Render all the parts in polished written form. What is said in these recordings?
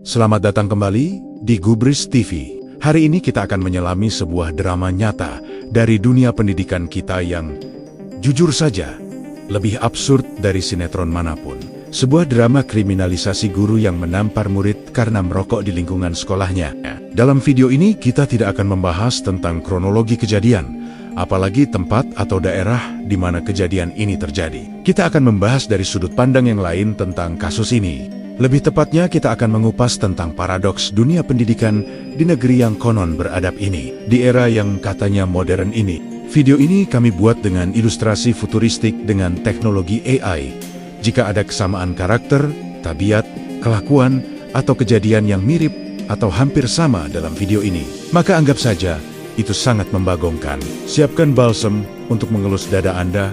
Selamat datang kembali di Gubris TV. Hari ini kita akan menyelami sebuah drama nyata dari dunia pendidikan kita yang, jujur saja, lebih absurd dari sinetron manapun. Sebuah drama kriminalisasi guru yang menampar murid karena merokok di lingkungan sekolahnya. Dalam video ini kita tidak akan membahas tentang kronologi kejadian, apalagi tempat atau daerah di mana kejadian ini terjadi. Kita akan membahas dari sudut pandang yang lain tentang kasus ini. Lebih tepatnya kita akan mengupas tentang paradoks dunia pendidikan di negeri yang konon beradab ini, di era yang katanya modern ini. Video ini kami buat dengan ilustrasi futuristik dengan teknologi AI. Jika ada kesamaan karakter, tabiat, kelakuan, atau kejadian yang mirip atau hampir sama dalam video ini, maka anggap saja itu sangat membagongkan. Siapkan balsem untuk mengelus dada Anda,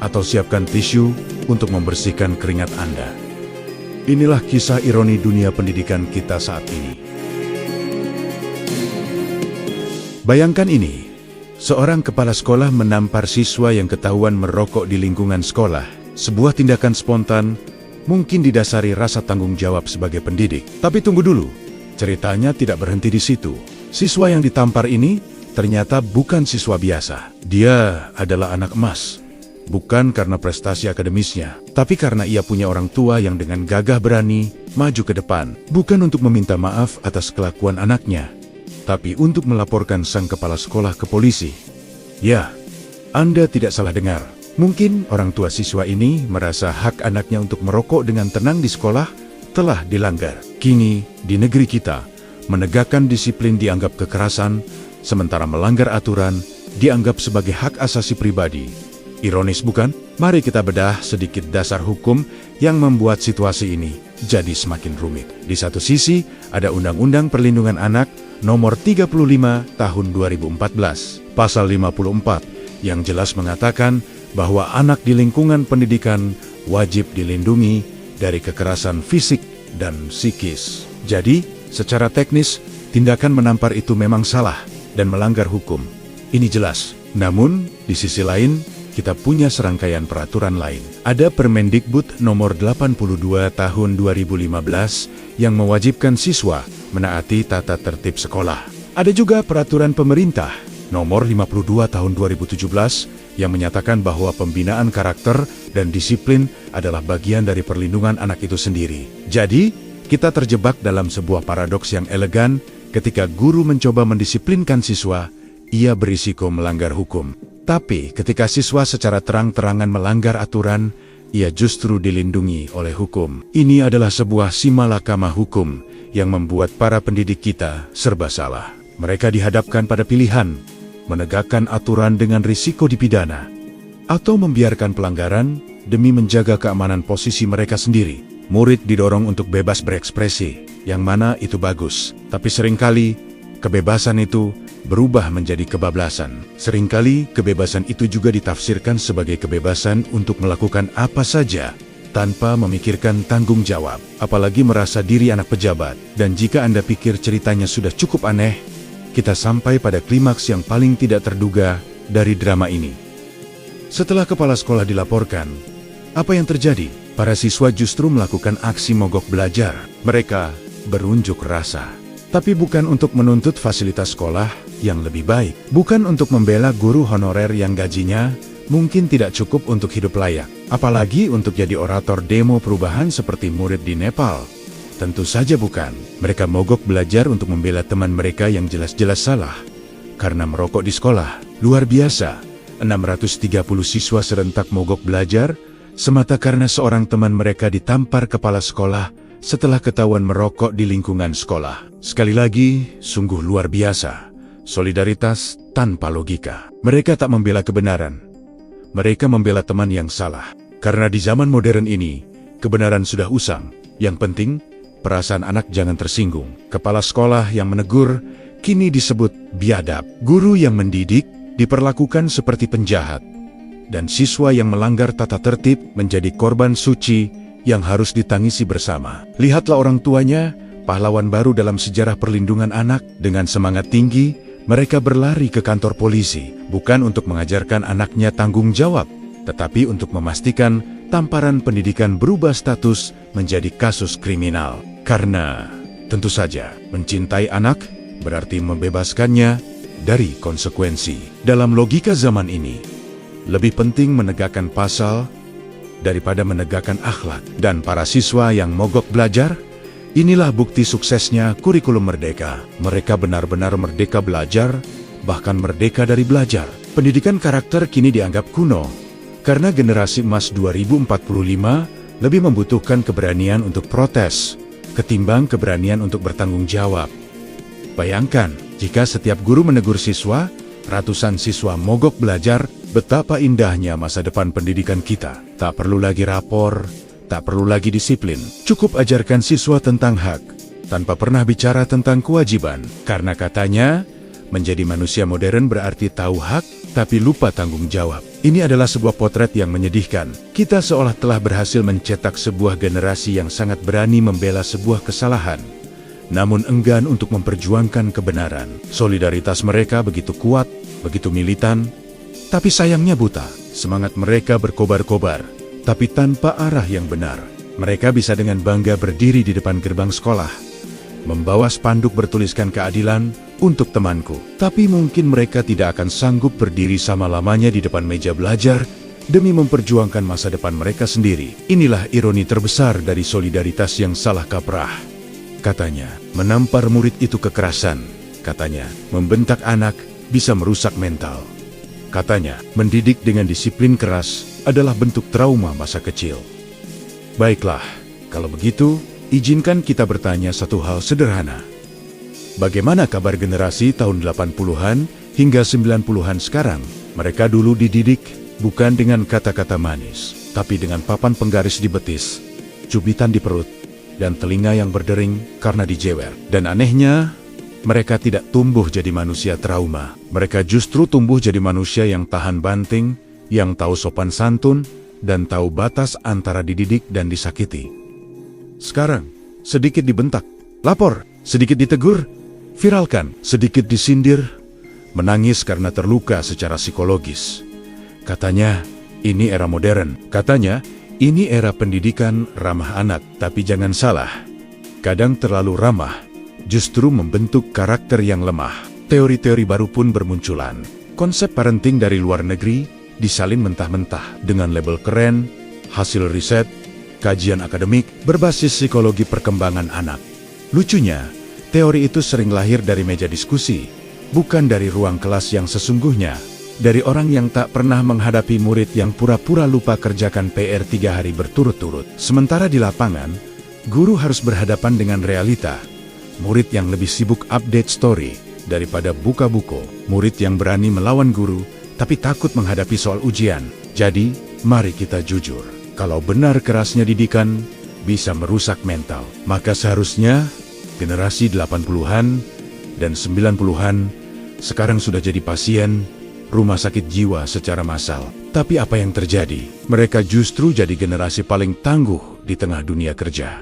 atau siapkan tisu untuk membersihkan keringat Anda. Inilah kisah ironi dunia pendidikan kita saat ini. Bayangkan ini, seorang kepala sekolah menampar siswa yang ketahuan merokok di lingkungan sekolah. Sebuah tindakan spontan, mungkin didasari rasa tanggung jawab sebagai pendidik. Tapi tunggu dulu, ceritanya tidak berhenti di situ. Siswa yang ditampar ini ternyata bukan siswa biasa. Dia adalah anak emas. Bukan karena prestasi akademisnya, tapi karena ia punya orang tua yang dengan gagah berani maju ke depan. Bukan untuk meminta maaf atas kelakuan anaknya, tapi untuk melaporkan sang kepala sekolah ke polisi. Ya, Anda tidak salah dengar. Mungkin orang tua siswa ini merasa hak anaknya untuk merokok dengan tenang di sekolah telah dilanggar. Kini, di negeri kita, menegakkan disiplin dianggap kekerasan, sementara melanggar aturan dianggap sebagai hak asasi pribadi. Ironis bukan? Mari kita bedah sedikit dasar hukum yang membuat situasi ini jadi semakin rumit. Di satu sisi, ada Undang-Undang Perlindungan Anak Nomor 35 Tahun 2014, Pasal 54, yang jelas mengatakan bahwa anak di lingkungan pendidikan wajib dilindungi dari kekerasan fisik dan psikis. Jadi, secara teknis, tindakan menampar itu memang salah dan melanggar hukum. Ini jelas. Namun, di sisi lain, kita punya serangkaian peraturan lain. Ada Permendikbud Nomor 82 Tahun 2015 yang mewajibkan siswa menaati tata tertib sekolah. Ada juga Peraturan Pemerintah Nomor 52 Tahun 2017 yang menyatakan bahwa pembinaan karakter dan disiplin adalah bagian dari perlindungan anak itu sendiri. Jadi, kita terjebak dalam sebuah paradoks yang elegan ketika guru mencoba mendisiplinkan siswa, ia berisiko melanggar hukum. Tapi ketika siswa secara terang-terangan melanggar aturan, ia justru dilindungi oleh hukum. Ini adalah sebuah simalakama hukum yang membuat para pendidik kita serba salah. Mereka dihadapkan pada pilihan, menegakkan aturan dengan risiko dipidana, atau membiarkan pelanggaran demi menjaga keamanan posisi mereka sendiri. Murid didorong untuk bebas berekspresi, yang mana itu bagus. Tapi seringkali, kebebasan itu berubah menjadi kebablasan. Seringkali, kebebasan itu juga ditafsirkan sebagai kebebasan untuk melakukan apa saja tanpa memikirkan tanggung jawab, apalagi merasa diri anak pejabat. Dan jika Anda pikir ceritanya sudah cukup aneh, kita sampai pada klimaks yang paling tidak terduga dari drama ini. Setelah kepala sekolah dilaporkan, apa yang terjadi? Para siswa justru melakukan aksi mogok belajar. Mereka berunjuk rasa. Tapi bukan untuk menuntut fasilitas sekolah yang lebih baik. Bukan untuk membela guru honorer yang gajinya mungkin tidak cukup untuk hidup layak. Apalagi untuk jadi orator demo perubahan seperti murid di Nepal. Tentu saja bukan. Mereka mogok belajar untuk membela teman mereka yang jelas-jelas salah karena merokok di sekolah. Luar biasa, 630 siswa serentak mogok belajar semata karena seorang teman mereka ditampar kepala sekolah setelah ketahuan merokok di lingkungan sekolah. Sekali lagi, sungguh luar biasa. Solidaritas tanpa logika. Mereka tak membela kebenaran. Mereka membela teman yang salah. Karena di zaman modern ini, kebenaran sudah usang. Yang penting, perasaan anak jangan tersinggung. Kepala sekolah yang menegur, kini disebut biadab. Guru yang mendidik, diperlakukan seperti penjahat. Dan siswa yang melanggar tata tertib menjadi korban suci yang harus ditangisi bersama. Lihatlah orang tuanya, pahlawan baru dalam sejarah perlindungan anak. Dengan semangat tinggi, mereka berlari ke kantor polisi, bukan untuk mengajarkan anaknya tanggung jawab, tetapi untuk memastikan tamparan pendidikan berubah status menjadi kasus kriminal. Karena Tentu saja, mencintai anak berarti membebaskannya dari konsekuensi. Dalam logika zaman ini, lebih penting menegakkan pasal daripada menegakkan akhlak. Dan para siswa yang mogok belajar, inilah bukti suksesnya kurikulum merdeka. Mereka benar-benar merdeka belajar, bahkan merdeka dari belajar. Pendidikan karakter kini dianggap kuno, karena generasi emas 2045 lebih membutuhkan keberanian untuk protes, ketimbang keberanian untuk bertanggung jawab. Bayangkan, jika setiap guru menegur siswa, ratusan siswa mogok belajar, betapa indahnya masa depan pendidikan kita. Tak perlu lagi rapor, tak perlu lagi disiplin. Cukup ajarkan siswa tentang hak, tanpa pernah bicara tentang kewajiban. Karena katanya, menjadi manusia modern berarti tahu hak, tapi lupa tanggung jawab. Ini adalah sebuah potret yang menyedihkan. Kita seolah telah berhasil mencetak sebuah generasi yang sangat berani membela sebuah kesalahan, namun enggan untuk memperjuangkan kebenaran. Solidaritas mereka begitu kuat, begitu militan, tapi sayangnya buta. Semangat mereka berkobar-kobar, tapi tanpa arah yang benar. Mereka bisa dengan bangga berdiri di depan gerbang sekolah, membawa spanduk bertuliskan keadilan untuk temanku. Tapi mungkin mereka tidak akan sanggup berdiri sama-lamanya di depan meja belajar demi memperjuangkan masa depan mereka sendiri. Inilah ironi terbesar dari solidaritas yang salah kaprah. Katanya, menampar murid itu kekerasan. Katanya, membentak anak bisa merusak mental. Katanya, mendidik dengan disiplin keras adalah bentuk trauma masa kecil. Baiklah, kalau begitu, izinkan kita bertanya satu hal sederhana. Bagaimana kabar generasi tahun 80-an hingga 90-an sekarang? Mereka dulu dididik bukan dengan kata-kata manis, tapi dengan papan penggaris di betis, cubitan di perut, dan telinga yang berdering karena dijewer. Dan anehnya, mereka tidak tumbuh jadi manusia trauma. Mereka justru tumbuh jadi manusia yang tahan banting, yang tahu sopan santun, dan tahu batas antara dididik dan disakiti. Sekarang, sedikit dibentak, lapor, sedikit ditegur, viralkan, sedikit disindir, menangis karena terluka secara psikologis. Katanya, ini era modern. Katanya, ini era pendidikan ramah anak. Tapi jangan salah, kadang terlalu ramah justru membentuk karakter yang lemah. Teori-teori baru pun bermunculan. Konsep parenting dari luar negeri disalin mentah-mentah dengan label keren, hasil riset, kajian akademik, berbasis psikologi perkembangan anak. Lucunya, teori itu sering lahir dari meja diskusi, bukan dari ruang kelas yang sesungguhnya, dari orang yang tak pernah menghadapi murid yang pura-pura lupa kerjakan PR 3 hari berturut-turut. Sementara di lapangan, guru harus berhadapan dengan realita. Murid yang lebih sibuk update story daripada buka buku. Murid yang berani melawan guru, tapi takut menghadapi soal ujian. Jadi, mari kita jujur. Kalau benar kerasnya didikan bisa merusak mental, maka seharusnya generasi 80-an dan 90-an sekarang sudah jadi pasien rumah sakit jiwa secara massal. Tapi apa yang terjadi? Mereka justru jadi generasi paling tangguh di tengah dunia kerja,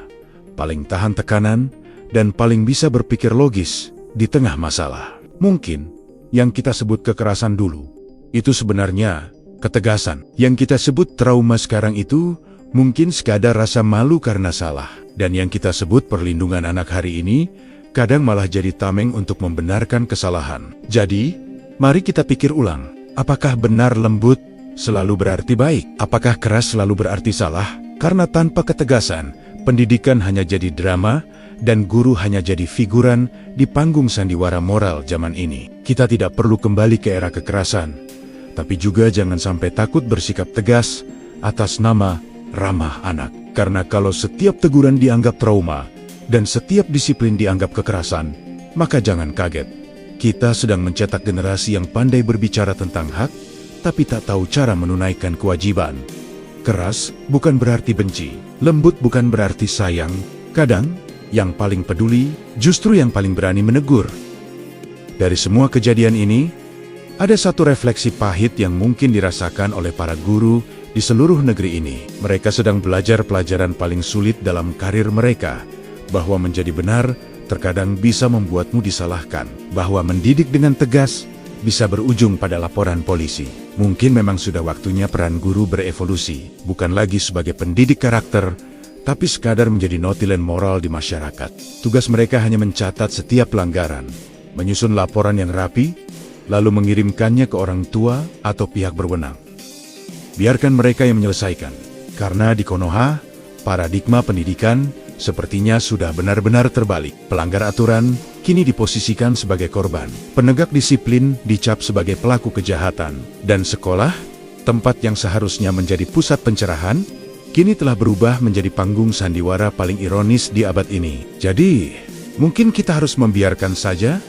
paling tahan tekanan, dan paling bisa berpikir logis di tengah masalah. Mungkin yang kita sebut kekerasan dulu, itu sebenarnya ketegasan. Yang kita sebut trauma sekarang itu mungkin sekadar rasa malu karena salah. Dan yang kita sebut perlindungan anak hari ini, kadang malah jadi tameng untuk membenarkan kesalahan. Jadi, mari kita pikir ulang. Apakah benar lembut selalu berarti baik? Apakah keras selalu berarti salah? Karena tanpa ketegasan, pendidikan hanya jadi drama, dan guru hanya jadi figuran di panggung sandiwara moral zaman ini. Kita tidak perlu kembali ke era kekerasan, tapi juga jangan sampai takut bersikap tegas atas nama ramah anak. Karena kalau setiap teguran dianggap trauma, dan setiap disiplin dianggap kekerasan, maka jangan kaget. Kita sedang mencetak generasi yang pandai berbicara tentang hak, tapi tak tahu cara menunaikan kewajiban. Keras bukan berarti benci, lembut bukan berarti sayang. Kadang, yang paling peduli justru yang paling berani menegur. Dari semua kejadian ini, ada satu refleksi pahit yang mungkin dirasakan oleh para guru di seluruh negeri ini. Mereka sedang belajar pelajaran paling sulit dalam karir mereka, bahwa menjadi benar terkadang bisa membuatmu disalahkan, bahwa mendidik dengan tegas bisa berujung pada laporan polisi. Mungkin memang sudah waktunya peran guru berevolusi, bukan lagi sebagai pendidik karakter, tapi sekadar menjadi notilen moral di masyarakat. Tugas mereka hanya mencatat setiap pelanggaran, menyusun laporan yang rapi, lalu mengirimkannya ke orang tua atau pihak berwenang. Biarkan mereka yang menyelesaikan, karena di Konoha, paradigma pendidikan sepertinya sudah benar-benar terbalik. Pelanggar aturan kini diposisikan sebagai korban. Penegak disiplin dicap sebagai pelaku kejahatan. Dan sekolah, tempat yang seharusnya menjadi pusat pencerahan, kini telah berubah menjadi panggung sandiwara paling ironis di abad ini. Jadi, mungkin kita harus membiarkan saja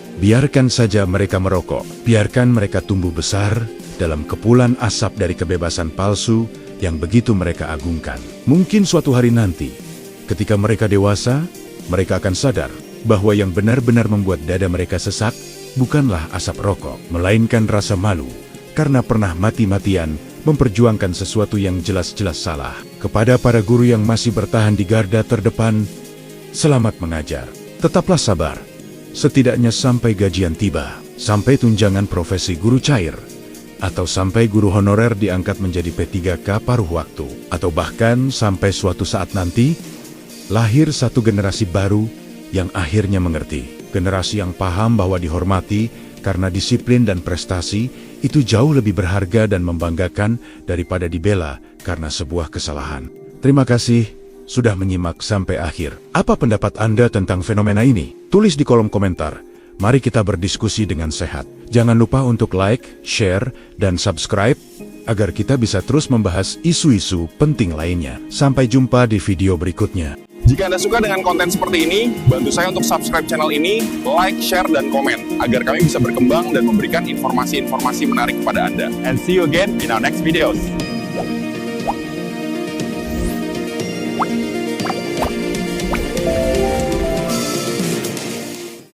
mereka merokok. Biarkan mereka tumbuh besar dalam kepulan asap dari kebebasan palsu yang begitu mereka agungkan. Mungkin suatu hari nanti, ketika mereka dewasa, mereka akan sadar bahwa yang benar-benar membuat dada mereka sesak bukanlah asap rokok, melainkan rasa malu karena pernah mati-matian memperjuangkan sesuatu yang jelas-jelas salah. Kepada para guru yang masih bertahan di garda terdepan, selamat mengajar. Tetaplah sabar, setidaknya sampai gajian tiba, sampai tunjangan profesi guru cair, atau sampai guru honorer diangkat menjadi P3K paruh waktu, atau bahkan sampai suatu saat nanti, lahir satu generasi baru yang akhirnya mengerti. Generasi yang paham bahwa dihormati karena disiplin dan prestasi itu jauh lebih berharga dan membanggakan daripada dibela karena sebuah kesalahan. Terima kasih sudah menyimak sampai akhir. Apa pendapat Anda tentang fenomena ini? Tulis di kolom komentar. Mari kita berdiskusi dengan sehat. Jangan lupa untuk like, share, dan subscribe agar kita bisa terus membahas isu-isu penting lainnya. Sampai jumpa di video berikutnya. Jika Anda suka dengan konten seperti ini, bantu saya untuk subscribe channel ini, like, share, dan komen, agar kami bisa berkembang dan memberikan informasi-informasi menarik kepada Anda. And see you again in our next videos.